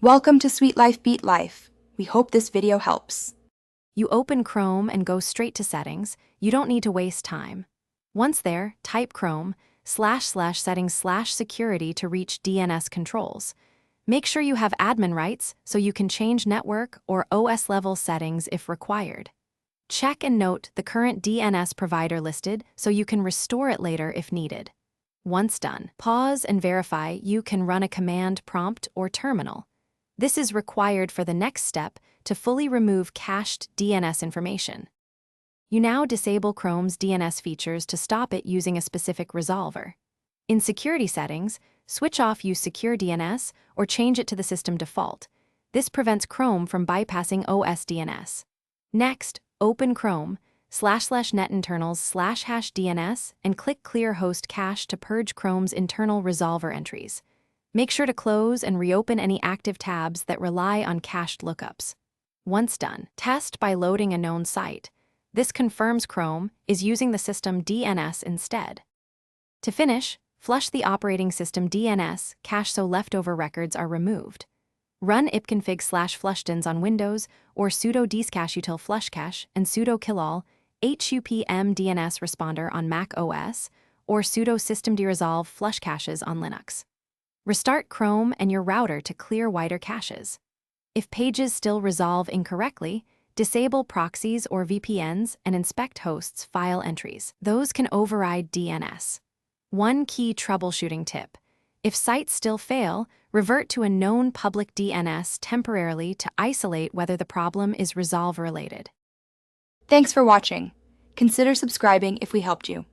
Welcome to Sweet Life Beat Life. We hope this video helps. You open Chrome and go straight to Settings. You don't need to waste time. Once there, type Chrome/settings/security to reach DNS controls. Make sure you have admin rights so you can change network or OS level settings if required. Check and note the current DNS provider listed so you can restore it later if needed. Once done, pause and verify you can run a command prompt or terminal. This is required for the next step to fully remove cached DNS information. You now disable Chrome's DNS features to stop it using a specific resolver. In security settings, switch off Use Secure DNS or change it to the system default. This prevents Chrome from bypassing OS DNS. Next, open Chrome/netinternals/#DNS and click Clear Host Cache to purge Chrome's internal resolver entries. Make sure to close and reopen any active tabs that rely on cached lookups. Once done, test by loading a known site. This confirms Chrome is using the system DNS instead. To finish, flush the operating system DNS cache so leftover records are removed. Run ipconfig/flushdins on Windows or sudo dscacheutil flushcache and sudo killall HUPM DNS responder on Mac OS or sudo systemdresolve flush caches on Linux. Restart Chrome and your router to clear wider caches. If pages still resolve incorrectly, disable proxies or VPNs and inspect hosts' file entries. Those can override DNS. One key troubleshooting tip: if sites still fail, revert to a known public DNS temporarily to isolate whether the problem is resolve-related. Thanks for watching. Consider subscribing if we helped you.